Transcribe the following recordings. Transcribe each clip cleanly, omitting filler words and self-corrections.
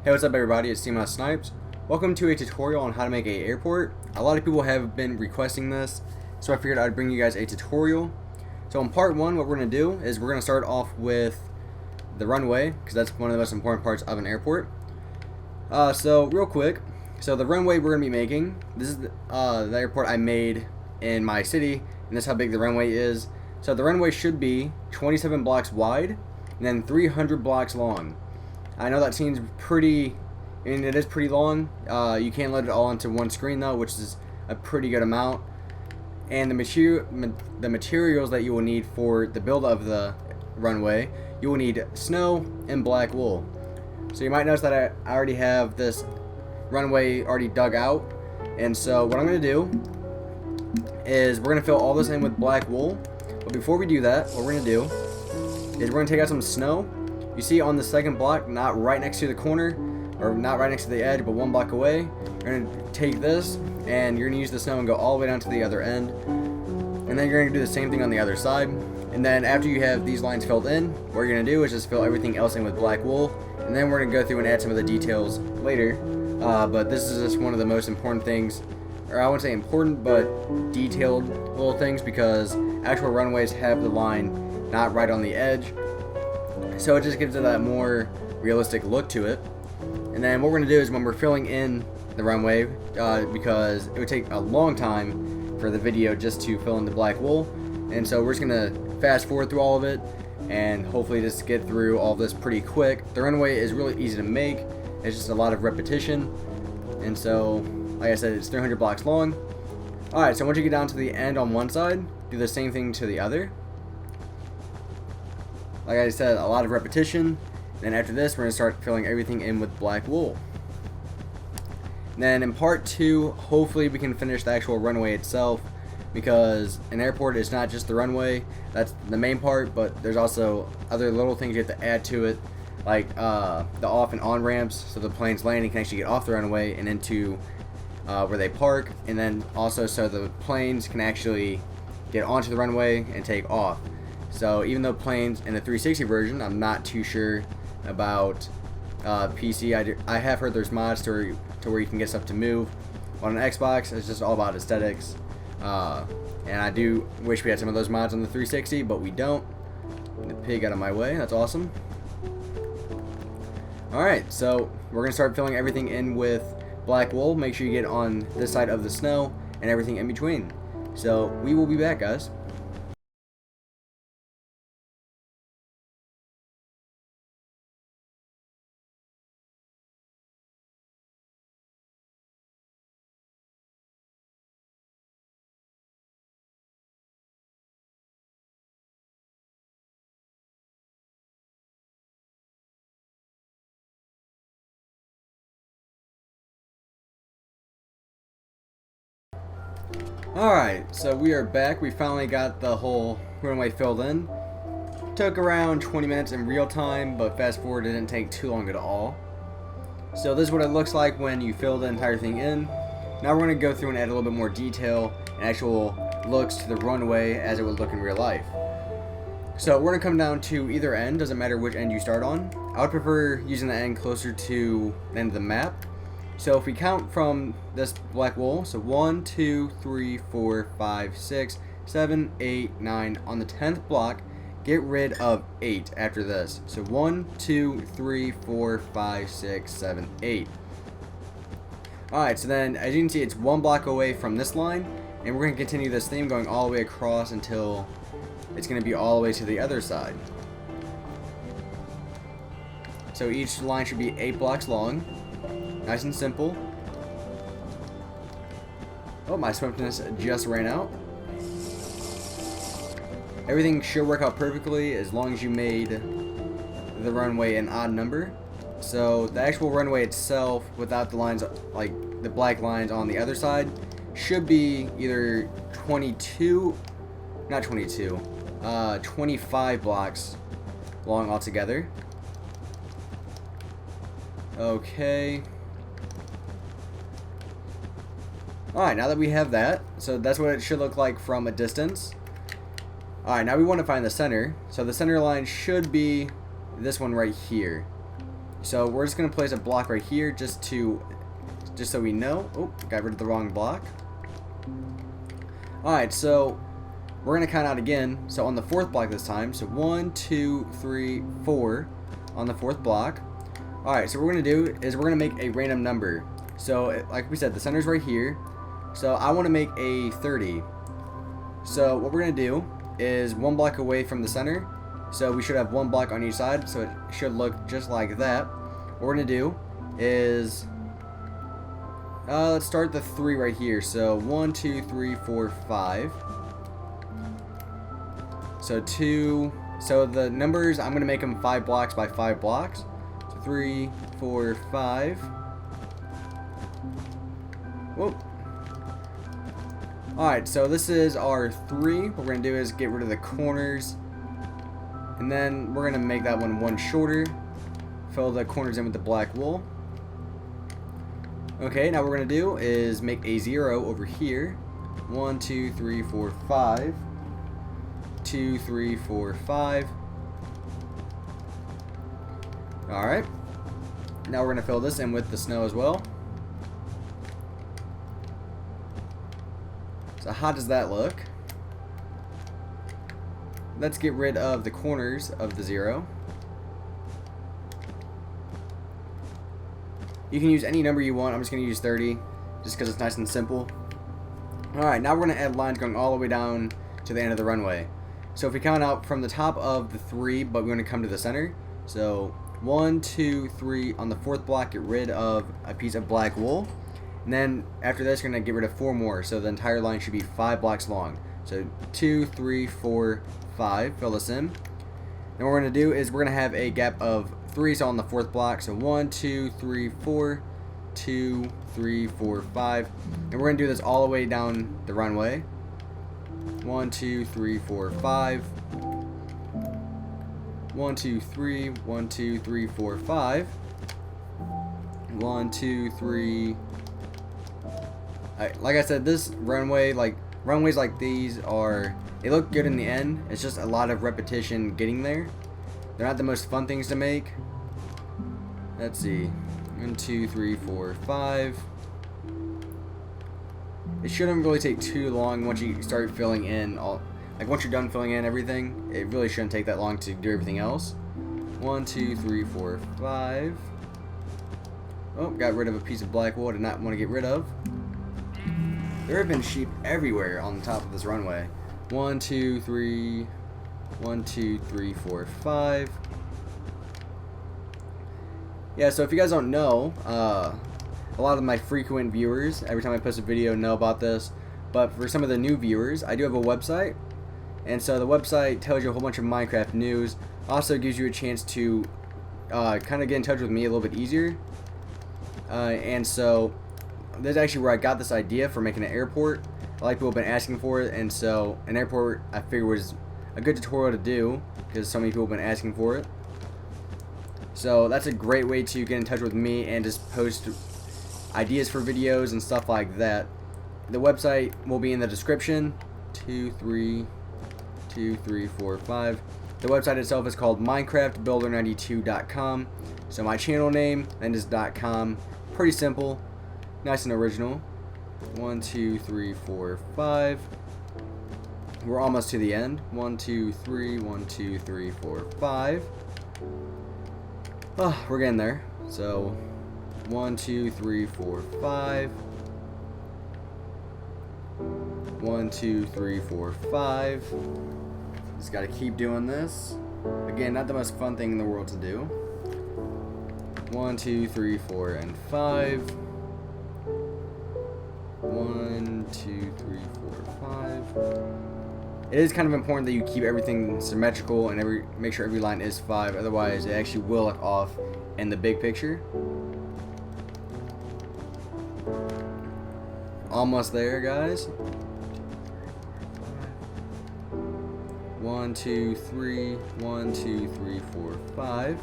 Hey, what's up everybody, it's SNipEz. Welcome to a tutorial on how to make an airport. A lot of people have been requesting this, so I figured I'd bring you guys a tutorial. So in part one, what we're going to do is we're going to start off with the runway, because that's one of the most important parts of an airport. So real quick, so the runway we're going to be making, this is the airport I made in my city, and this is how big the runway is. So the runway should be 27 blocks wide, and then 300 blocks long. I know that seems pretty, and it is pretty long. You can't load it all into one screen though, which is a pretty good amount. And the materials that you will need for the build of the runway, you will need snow and black wool. So you might notice that I already have this runway already dug out. And so what I'm going to do is we're going to fill all this in with black wool. But before we do that, what we're going to do is we're going to take out some snow. You see on the second block, not right next to the corner, or not right next to the edge, but one block away, you're going to take this, and you're going to use the snow and go all the way down to the other end. And then you're going to do the same thing on the other side. And then after you have these lines filled in, what you're going to do is just fill everything else in with black wool. And then we're going to go through and add some of the details later. But this is just one of the most important things, or I wouldn't say important, but detailed little things, because actual runways have the line not right on the edge. So it just gives it that more realistic look to it. And then what we're going to do is when we're filling in the runway, because it would take a long time for the video just to fill in the black wool, and so we're just going to fast forward through all of it and hopefully just get through all of this pretty quick. The runway is really easy to make. It's just a lot of repetition. And so, like I said, it's 300 blocks long. Alright, so once you get down to the end on one side, do the same thing to the other. Like I said, a lot of repetition. Then after this, we're going to start filling everything in with black wool. And then in part two, hopefully we can finish the actual runway itself, because an airport is not just the runway. That's the main part, but there's also other little things you have to add to it, like the off and on ramps, so the plane's landing can actually get off the runway and into where they park, and then also so the planes can actually get onto the runway and take off. So even though planes in the 360 version, I'm not too sure about PC. I have heard there's mods to where you can get stuff to move. On an Xbox, it's just all about aesthetics. And I do wish we had some of those mods on the 360, but we don't. The pig out of my way, that's awesome. Alright, so we're going to start filling everything in with black wool. Make sure you get on this side of the snow and everything in between. So we will be back, guys. Alright, so we are back. We finally got the whole runway filled in. Took around 20 minutes in real time, but fast forward, it didn't take too long at all. So this is what it looks like when you fill the entire thing in. Now we're going to go through and add a little bit more detail and actual looks to the runway as it would look in real life. So we're going to come down to either end, doesn't matter which end you start on. I would prefer using the end closer to the end of the map. So if we count from this black wool, so 1, 2, 3, 4, 5, 6, 7, 8, 9. On the 10th block, get rid of 8 after this. So 1, 2, 3, 4, 5, 6, 7, 8. Alright, so then as you can see, it's one block away from this line, and we're going to continue this theme going all the way across until it's going to be all the way to the other side. So each line should be 8 blocks long. Nice and simple. Oh, my swiftness just ran out. Everything should work out perfectly as long as you made the runway an odd number. So the actual runway itself, without the lines, like the black lines on the other side, should be either 25 blocks long altogether. Okay. Alright, now that we have that, so that's what it should look like from a distance. Alright, now we want to find the center. So the center line should be this one right here. So we're just gonna place a block right here just so we know. Oh, got rid of the wrong block. Alright, so we're gonna count out again. So on the 4th block this time. So 1, 2, 3, 4 on the 4th block. Alright, so what we're gonna do is we're gonna make a random number. So like we said, the center's right here. So I want to make a 30. So what we're gonna do is 1 block away from the center. So we should have 1 block on each side, so it should look just like that. What we're gonna do is let's start the 3 right here. So 1, 2, 3, 4, 5. So 2. So the numbers, I'm gonna make them 5 blocks by 5 blocks. So 3, 4, 5. Whoa. Alright, so this is our 3. What we're gonna do is get rid of the corners. And then we're gonna make that one shorter. Fill the corners in with the black wool. Okay, now what we're gonna do is make a 0 over here. 1, 2, 3, 4, 5. 2, 3, 4, 5. Alright. Now we're gonna fill this in with the snow as well. So how does that look? Let's get rid of the corners of the 0. You can use any number you want. I'm just going to use 30 just because it's nice and simple. Alright, now we're going to add lines going all the way down to the end of the runway. So if we count out from the top of the 3, but we're going to come to the center. So 1, 2, 3 on the 4th block, get rid of a piece of black wool. And then after this, we're going to get rid of 4 more. So the entire line should be 5 blocks long. So 2, 3, 4, 5. Fill this in. And what we're going to do is we're going to have a gap of 3, so on the 4th block. So 1, 2, 3, 4. 2, 3, 4, 5. And we're going to do this all the way down the runway. 1, 2, 3, 4, 5. 1, 2, 3. 1, 2, 3, 4, 5. 1, 2, 3. Like I said, this runway, like runways like these they look good in the end. It's just a lot of repetition getting there. They're not the most fun things to make. Let's see. 1, 2, 3, 4, 5. It shouldn't really take too long once you start filling in once you're done filling in everything. It really shouldn't take that long to do everything else. 1, 2, 3, 4, 5. Oh, got rid of a piece of black wool I did not want to get rid of. There have been sheep everywhere on the top of this runway. 1, 2, 3. 1, 2, 3, 4, 5. Yeah, so if you guys don't know, a lot of my frequent viewers, every time I post a video, know about this. But for some of the new viewers, I do have a website. And so the website tells you a whole bunch of Minecraft news. Also gives you a chance to kind of get in touch with me a little bit easier. And so this is actually where I got this idea for making an airport. A lot of people have been asking for it. And so an airport, I figured, was a good tutorial to do because so many people have been asking for it. So that's a great way to get in touch with me and just post ideas for videos and stuff like that. The website will be in the description. 2, 3, 4, 5. The website itself is called minecraftbuilder92.com. So my channel name, then is .com. Pretty simple, nice and original. 1, 2, 3, 4, 5. We're almost to the end. 1, 2, 3. 1, 2, 3, 4, 5. Oh, we're getting there. So 1, 2, 3, 4, 5. 1, 2, 3, 4, 5. Just gotta keep doing this. Again, not the most fun thing in the world to do. 1, 2, 3, 4, and 5. 1, 2, 3, 4, 5. It is kind of important that you keep everything symmetrical and make sure every line is 5. Otherwise, it actually will look off in the big picture. Almost there, guys. 1, 2, 3. 1, 2, 3, 4, 5.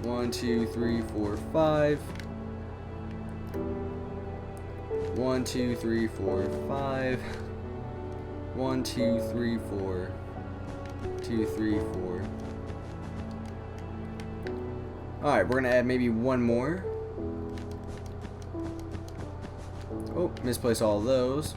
1, 2, 3, 4, 5. 1, 2, 3, 4, 5. 1, 2, 3, 4. 2, 3, 4. Alright, we're going to add maybe one more. Oh, misplaced all of those.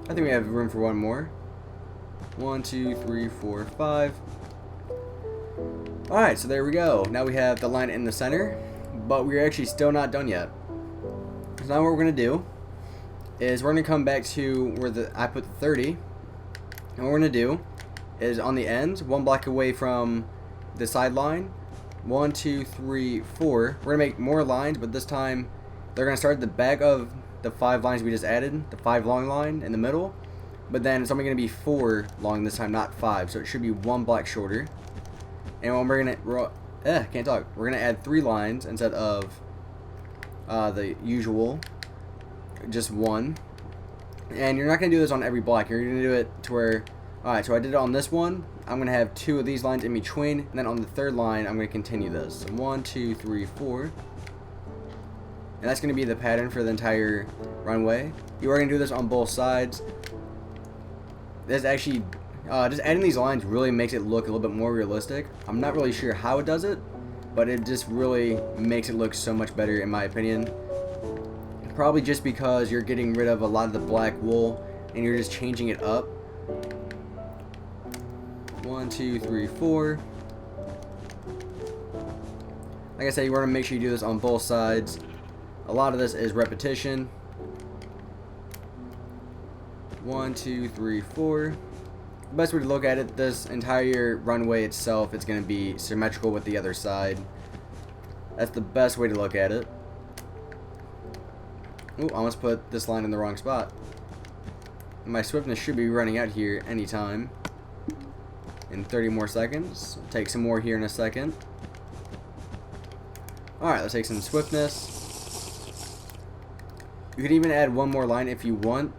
I think we have room for one more. 1, 2, 3, 4, 5. Alright, so there we go. Now we have the line in the center, but we're actually still not done yet. So now what we're going to do is we're going to come back to where I put the 30. And what we're going to do is on the ends, one block away from the side line, 1, 2, 3, 4. We're going to make more lines, but this time they're going to start at the back of the 5 lines we just added, the 5 long line in the middle. But then it's only going to be 4 long this time, not 5. So it should be 1 block shorter. And when we're going to, can't talk. We're going to add 3 lines instead of the usual, just 1. And you're not going to do this on every block. You're going to do it to where, alright, so I did it on this one. I'm going to have 2 of these lines in between. And then on the 3rd line, I'm going to continue this. So 1, 2, 3, 4. And that's going to be the pattern for the entire runway. You are going to do this on both sides. This actually, just adding these lines really makes it look a little bit more realistic. I'm not really sure how it does it, but it just really makes it look so much better in my opinion. Probably just because you're getting rid of a lot of the black wool and you're just changing it up. 1, 2, 3, 4. Like I said, you want to make sure you do this on both sides. A lot of this is repetition. 1, 2, 3, 4. The best way to look at it, this entire runway itself is going to be symmetrical with the other side. That's the best way to look at it. Ooh, I almost put this line in the wrong spot. My swiftness should be running out here anytime. In 30 more seconds. I'll take some more here in a second. Alright, let's take some swiftness. You can even add one more line if you want.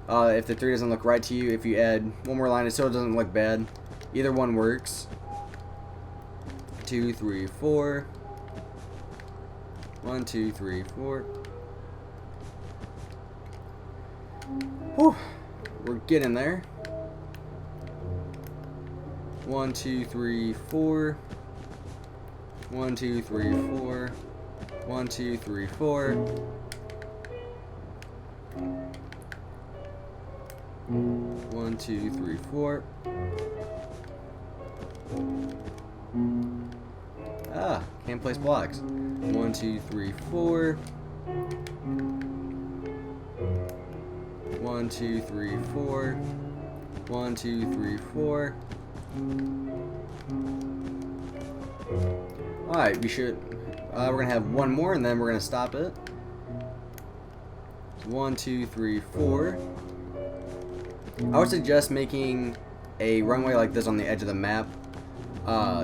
If the 3 doesn't look right to you, if you add one more line, it still doesn't look bad. Either one works. 2, 3, 4. 1, 2, 3, 4. Whew. We're getting there. 1, 2, 3, 4. 1, 2, 3, 4. 1, 2, 3, 4. 1, 2, 3, 4. Can't place blocks. 1, 2, 3, 4. 1, 2, 3, 4. 1, 2, 3, 4. Alright, we should. We're gonna have one more, and then we're gonna stop it. 1, 2, 3, 4. I would suggest making a runway like this on the edge of the map,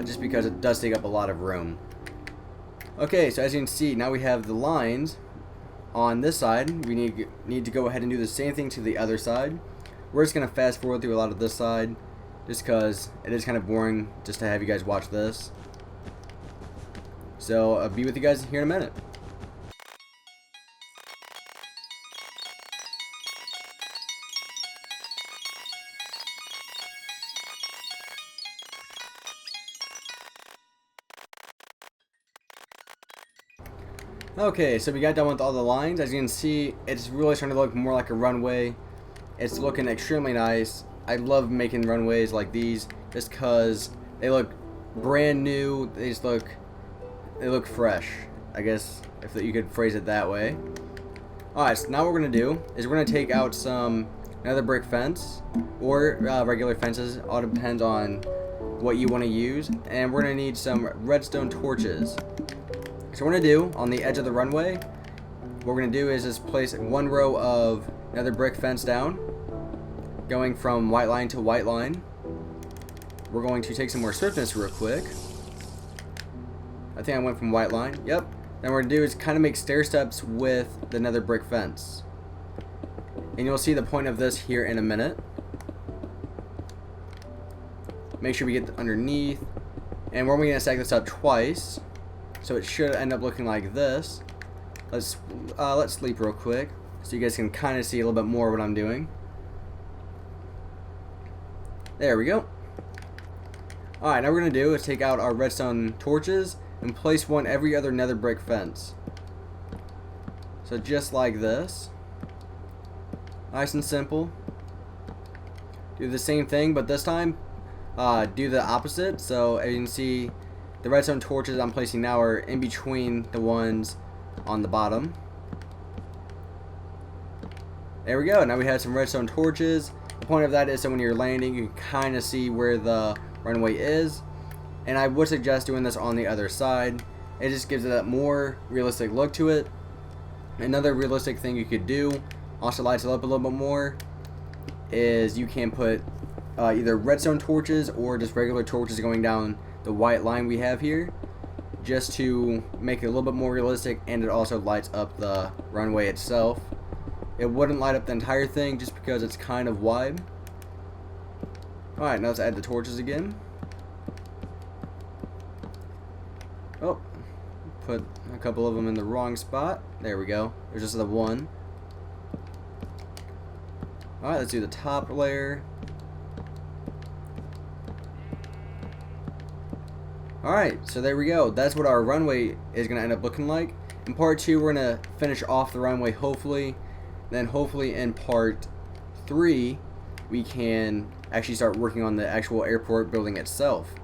just because it does take up a lot of room. Okay, so as you can see, now we have the lines on this side. We need to go ahead and do the same thing to the other side. We're just going to fast forward through a lot of this side, just because it is kind of boring just to have you guys watch this. So, I'll be with you guys here in a minute. Okay, so we got done with all the lines. As you can see, it's really starting to look more like a runway. It's looking extremely nice. I love making runways like these just because they look brand new. They look fresh, I guess, if you could phrase it that way. Alright, so now what we're going to do is we're going to take out another brick fence or regular fences. All depends on what you want to use. And we're going to need some redstone torches. So what we're going to do on the edge of the runway, what we're going to do is just place one row of another brick fence down, going from white line to white line. We're going to take some more swiftness real quick. I think I went from white line. Yep. Then what we're going to do is kind of make stair steps with the nether brick fence. And you'll see the point of this here in a minute. Make sure we get underneath. And we're going to stack this up twice. So it should end up looking like this. Let's sleep real quick so you guys can kind of see a little bit more what I'm doing. There we go. Alright, now what we're going to do is take out our redstone torches and place one every other nether brick fence. So just like this. Nice and simple. Do the same thing, but this time do the opposite. So as you can see, the redstone torches I'm placing now are in between the ones on the bottom. There we go. Now we have some redstone torches. The point of that is so when you're landing, you can kind of see where the runway is. And I would suggest doing this on the other side. It just gives it a more realistic look to it. Another realistic thing you could do, also lights it up a little bit more, is you can put either redstone torches or just regular torches going down the white line we have here, just to make it a little bit more realistic, and it also lights up the runway itself. It wouldn't light up the entire thing just because it's kind of wide. Alright, now let's add the torches again. Oh, put a couple of them in the wrong spot. There we go. There's just the one. Alright, let's do the top layer. Alright, so there we go. That's what our runway is going to end up looking like. In part 2, we're going to finish off the runway, hopefully. Then hopefully in part 3, we can actually start working on the actual airport building itself.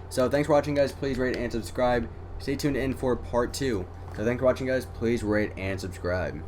So thanks for watching, guys. Please rate and subscribe. Stay tuned in for part 2. So thanks for watching, guys. Please rate and subscribe.